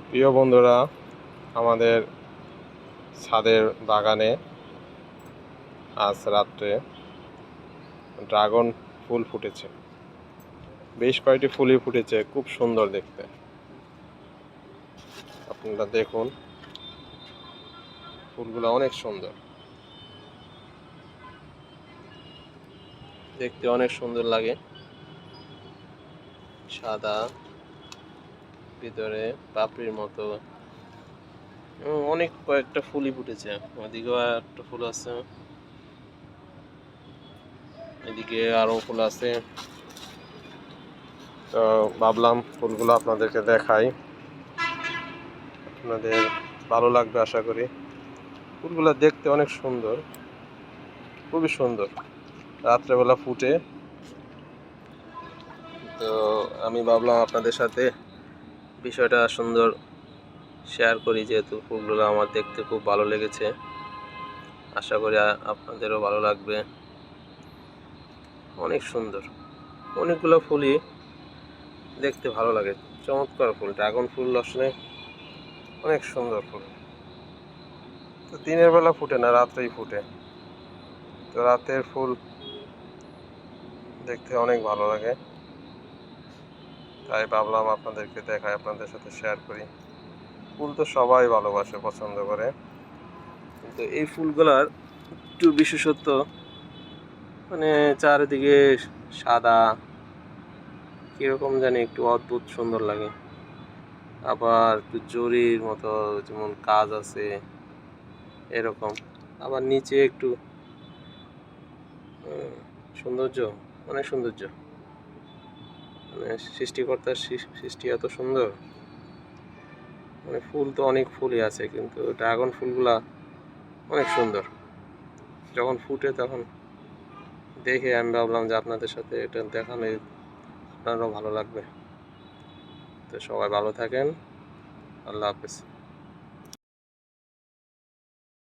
প্রিয় বন্ধুরা, আমাদের ছাদের বাগানে আজ রাত্রে ড্রাগন ফুল ফুটেছে। বেশ কয়েকটি ফুলই ফুটেছে, খুব সুন্দর দেখতে। আপনারা দেখুন, ফুলগুলো অনেক সুন্দর, দেখতে অনেক সুন্দর লাগে। সাদা, ভিতরে পাপড়ির মতো অনেক কয়েকটা ফুলই ফুটেছে। ওদিকেও একটা ফুল আছে, এদিকে আরো ফুল আছে। তো ভাবলাম ফুলগুলো আপনাদেরকে দেখাই, আপনাদের ভালো লাগবে আশা করি। ফুলগুলো দেখতে অনেক সুন্দর, খুবই সুন্দর, রাত্রেবেলা ফুটে। তো আমি ভাবলাম আপনাদের সাথে বিষয়টা সুন্দর শেয়ার করি, যেহেতু ফুলগুলো আমার দেখতে খুব ভালো লেগেছে। আশা করি আপনাদেরও ভালো লাগবে। অনেক সুন্দর, অনেকগুলো ফুলই দেখতে ভালো লাগে, চমৎকার ফুল। ড্রাগন ফুল আসলে অনেক সুন্দর ফুল। তো দিনের বেলা ফুটে না, রাত্রেই ফুটে। তো রাতের ফুল দেখতে অনেক ভালো লাগে, তাই ভাবলাম আপনাদেরকে দেখাই, আপনাদের সাথে শেয়ার করি। ফুল তো সবাই ভালোবাসে, পছন্দ করে, কিন্তু এই ফুলগুলার একটু বিশেষত্ব, মানে চারিদিকে সাদা, কিরকম জানি একটু অদ্ভুত সুন্দর লাগে। আবার একটু জরির মতো যেমন কাজ আছে এরকম। আবার নিচে একটু সৌন্দর্য, অনেক সৌন্দর্য, মানে সৃষ্টিকর্তার সৃষ্টি এত সুন্দর। মানে ফুল তো অনেক ফুলই আছে, কিন্তু ড্রাগন ফুলগুলা অনেক সুন্দর। যখন ফুটে তখন দেখে আমি ভাবলাম যে আপনাদের সাথে এটা দেখালে আপনারও ভালো লাগবে। তো সবাই ভালো থাকেন। আল্লাহ হাফেজ।